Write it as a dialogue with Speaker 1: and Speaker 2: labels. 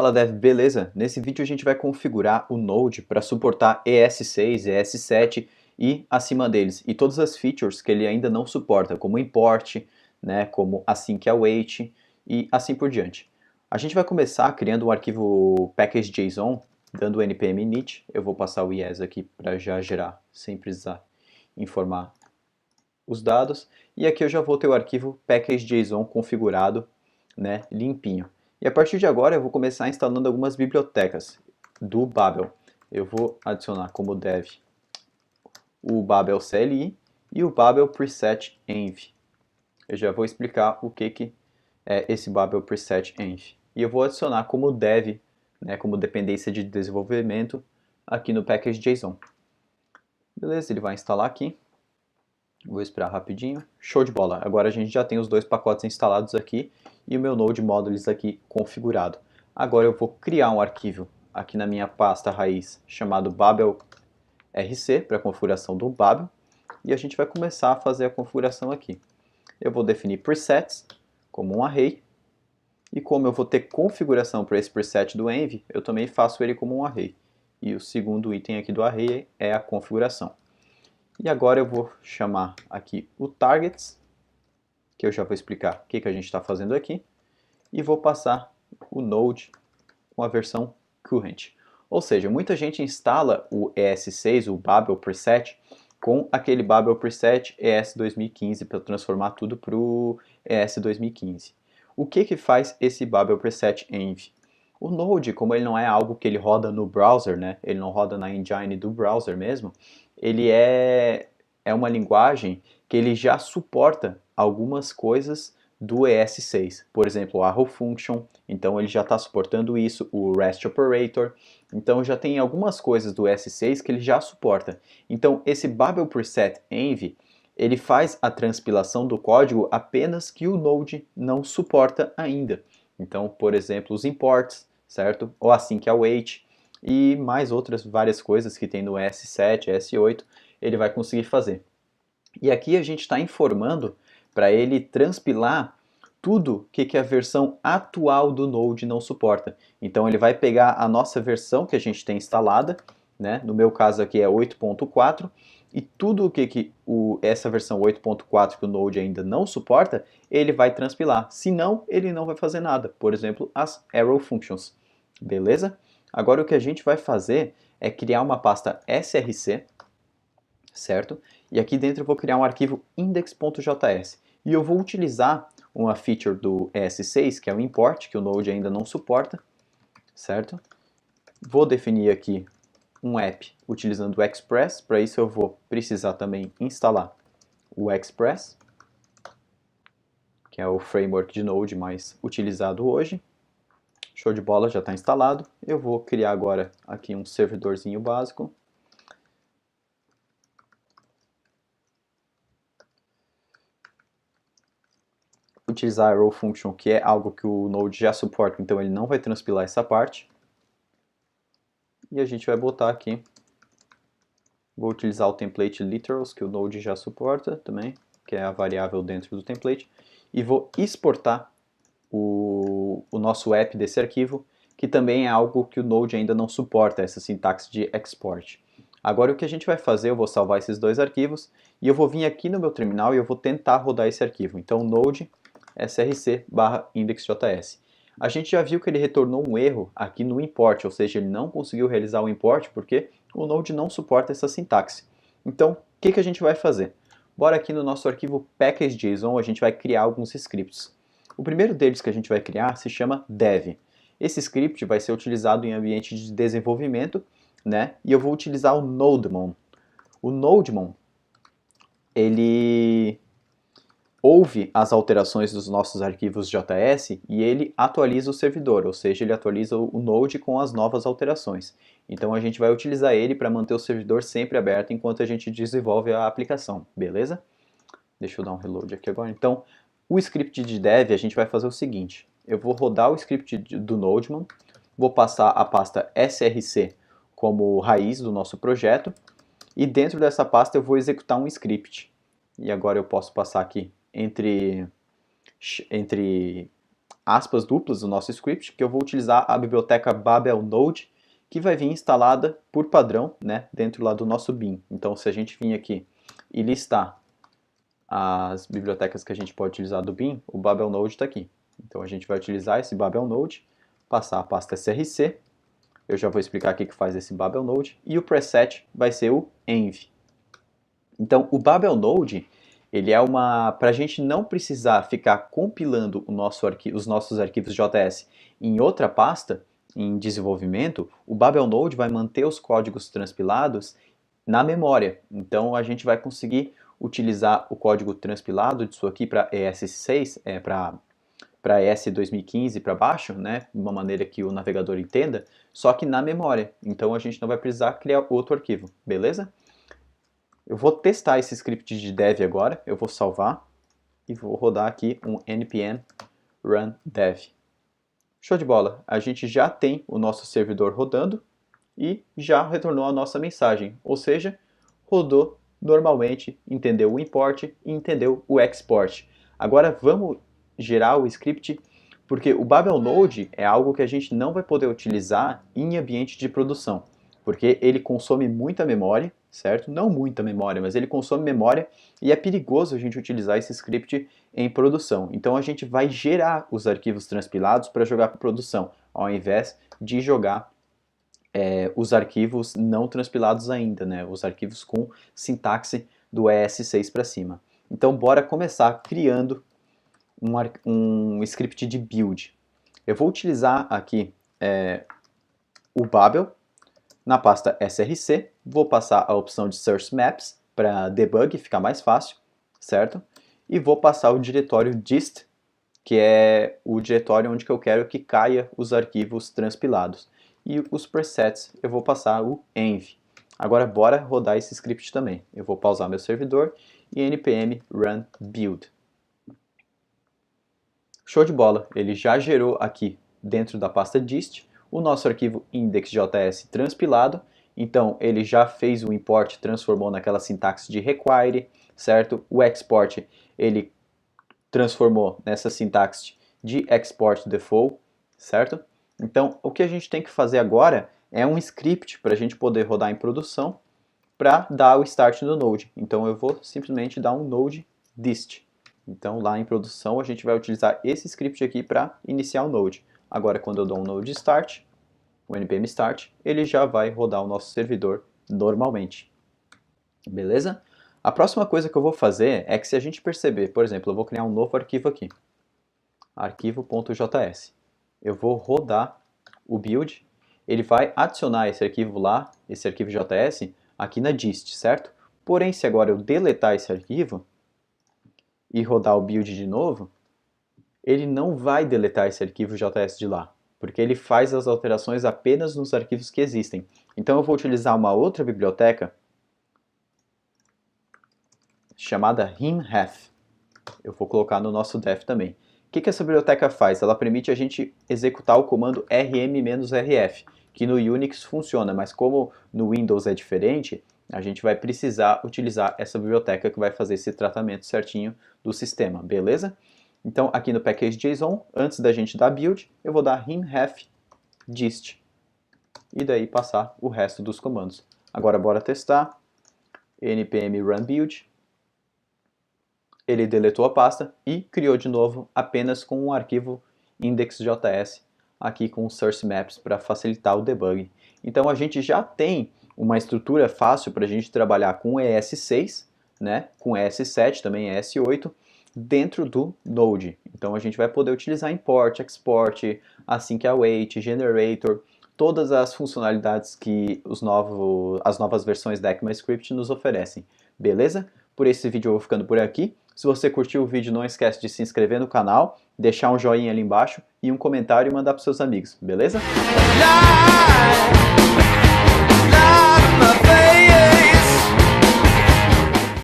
Speaker 1: Fala Dev, beleza? Nesse vídeo a gente vai configurar o Node para suportar ES6, ES7 e acima deles, e todas as features que ele ainda não suporta, como import, né, como async await e assim por diante. A gente vai começar criando um arquivo package.json, dando npm init. Eu vou passar o yes aqui para já gerar, sem precisar informar os dados. E aqui eu já vou ter o arquivo package.json configurado, né, limpinho. E a partir de agora eu vou começar instalando algumas bibliotecas do Babel. Eu vou adicionar como dev o Babel CLI e o Babel Preset Env. Eu já vou explicar o que é esse Babel Preset Env. E eu vou adicionar como dev, né, como dependência de desenvolvimento aqui no package.json. Beleza, ele vai instalar aqui. Vou esperar rapidinho. Show de bola. Agora a gente já tem os dois pacotes instalados aqui e o meu Node Modules aqui configurado. Agora eu vou criar um arquivo aqui na minha pasta raiz chamado Babel RC para configuração do Babel e a gente vai começar a fazer a configuração aqui. Eu vou definir presets como um array e como eu vou ter configuração para esse preset do env, eu também faço ele como um array. E o segundo item aqui do array é a configuração. E agora eu vou chamar aqui o targets, que eu já vou explicar o que a gente está fazendo aqui, e vou passar o Node com a versão current. Ou seja, muita gente instala o ES6, o Babel Preset, com aquele Babel Preset ES 2015 para transformar tudo para o ES 2015. O que faz esse Babel Preset Env? O Node, como ele não é algo que ele roda no browser, né? Ele não roda na engine do browser mesmo, ele é uma linguagem que ele já suporta algumas coisas do ES6. Por exemplo, o arrow function, então ele já está suportando isso, o REST operator, então já tem algumas coisas do ES6 que ele já suporta. Então esse Babel Preset Env, ele faz a transpilação do código apenas que o Node não suporta ainda. Então, por exemplo, os imports, certo? Ou async await e mais outras várias coisas que tem no ES7, ES8, ele vai conseguir fazer. E aqui a gente está informando para ele transpilar tudo que a versão atual do Node não suporta. Então ele vai pegar a nossa versão que a gente tem instalada, né? No meu caso aqui é 8.4, e tudo o que essa versão 8.4 que o Node ainda não suporta, ele vai transpilar. Senão, ele não vai fazer nada. Por exemplo, as arrow functions. Beleza? Agora o que a gente vai fazer é criar uma pasta src, certo? E aqui dentro eu vou criar um arquivo index.js. E eu vou utilizar uma feature do ES6, que é o import, que o Node ainda não suporta, certo? Vou definir aqui um app utilizando o Express. Para isso eu vou precisar também instalar o Express, que é o framework de Node mais utilizado hoje. Show de bola, já está instalado. Eu vou criar agora aqui um servidorzinho básico. Utilizar a arrow function, que é algo que o Node já suporta, então ele não vai transpilar essa parte. E a gente vai botar aqui, vou utilizar o template literals, que o Node já suporta também, que é a variável dentro do template, e vou exportar o nosso app desse arquivo, que também é algo que o Node ainda não suporta, essa sintaxe de export. Agora o que a gente vai fazer, eu vou salvar esses dois arquivos, e eu vou vir aqui no meu terminal e eu vou tentar rodar esse arquivo. Então node src/index.js. A gente já viu que ele retornou um erro aqui no import, ou seja, ele não conseguiu realizar o import porque o Node não suporta essa sintaxe. Então, o que a gente vai fazer? Bora aqui no nosso arquivo package.json, a gente vai criar alguns scripts. O primeiro deles que a gente vai criar se chama dev. Esse script vai ser utilizado em ambiente de desenvolvimento, né? E eu vou utilizar o nodemon. O nodemon, ele ouve as alterações dos nossos arquivos JS e ele atualiza o servidor, ou seja, ele atualiza o Node com as novas alterações. Então a gente vai utilizar ele para manter o servidor sempre aberto enquanto a gente desenvolve a aplicação, beleza? Deixa eu dar um reload aqui agora. Então, o script de dev a gente vai fazer o seguinte, eu vou rodar o script do Nodemon, vou passar a pasta src como raiz do nosso projeto e dentro dessa pasta eu vou executar um script. E agora eu posso passar aqui entre aspas duplas do nosso script, que eu vou utilizar a biblioteca Babel Node, que vai vir instalada por padrão, né, dentro lá do nosso bin. Então, se a gente vir aqui e listar as bibliotecas que a gente pode utilizar do bin, o Babel Node está aqui. Então, a gente vai utilizar esse Babel Node, passar a pasta src, eu já vou explicar aqui o que faz esse Babel Node, e o preset vai ser o env. Então, o Babel Node, ele é para a gente não precisar ficar compilando os nossos arquivos JS em outra pasta, em desenvolvimento, o Babel Node vai manter os códigos transpilados na memória. Então a gente vai conseguir utilizar o código transpilado disso aqui para ES6, para ES 2015 para baixo, né, de uma maneira que o navegador entenda, só que na memória. Então a gente não vai precisar criar outro arquivo, beleza? Eu vou testar esse script de dev agora, eu vou salvar e vou rodar aqui um npm run dev. Show de bola, a gente já tem o nosso servidor rodando e já retornou a nossa mensagem, ou seja, rodou normalmente, entendeu o import e entendeu o export. Agora vamos gerar o script, porque o Babel Node é algo que a gente não vai poder utilizar em ambiente de produção, porque ele consome muita memória, certo? Não muita memória, mas ele consome memória e é perigoso a gente utilizar esse script em produção. Então a gente vai gerar os arquivos transpilados para jogar para produção, ao invés de jogar os arquivos não transpilados ainda, né? Os arquivos com sintaxe do ES6 para cima. Então bora começar criando um script de build. Eu vou utilizar aqui o Babel na pasta src, vou passar a opção de Source Maps para debug, ficar mais fácil, certo? E vou passar o diretório dist, que é o diretório onde eu quero que caia os arquivos transpilados. E os presets eu vou passar o env. Agora bora rodar esse script também. Eu vou pausar meu servidor e npm run build. Show de bola, ele já gerou aqui dentro da pasta dist o nosso arquivo index.js transpilado, então ele já fez o import, transformou naquela sintaxe de require, certo? O export ele transformou nessa sintaxe de export default, certo? Então o que a gente tem que fazer agora é um script para a gente poder rodar em produção para dar o start no Node. Então eu vou simplesmente dar um node dist. Então lá em produção a gente vai utilizar esse script aqui para iniciar o Node. Agora quando eu dou um node start, o npm start, ele já vai rodar o nosso servidor normalmente. Beleza? A próxima coisa que eu vou fazer é que se a gente perceber, por exemplo, eu vou criar um novo arquivo aqui, arquivo.js. Eu vou rodar o build, ele vai adicionar esse arquivo lá, esse arquivo JS, aqui na dist, certo? Porém, se agora eu deletar esse arquivo e rodar o build de novo, ele não vai deletar esse arquivo JS de lá, porque ele faz as alterações apenas nos arquivos que existem. Então eu vou utilizar uma outra biblioteca chamada rimref. Eu vou colocar no nosso def também. O que essa biblioteca faz? Ela permite a gente executar o comando rm-rf, que no Unix funciona, mas como no Windows é diferente, a gente vai precisar utilizar essa biblioteca que vai fazer esse tratamento certinho do sistema, beleza? Então aqui no package.json, antes da gente dar build, eu vou dar rimref dist e daí passar o resto dos comandos. Agora bora testar. npm run build. Ele deletou a pasta e criou de novo apenas com um arquivo index.js aqui com source maps para facilitar o debug. Então a gente já tem uma estrutura fácil para a gente trabalhar com ES6, né, com ES7, também ES8, dentro do Node. Então a gente vai poder utilizar import, export, async await, generator, todas as funcionalidades que as novas versões da ECMAScript nos oferecem. Beleza? Por esse vídeo eu vou ficando por aqui. Se você curtiu o vídeo, não esquece de se inscrever no canal, deixar um joinha ali embaixo e um comentário e mandar para seus amigos, beleza?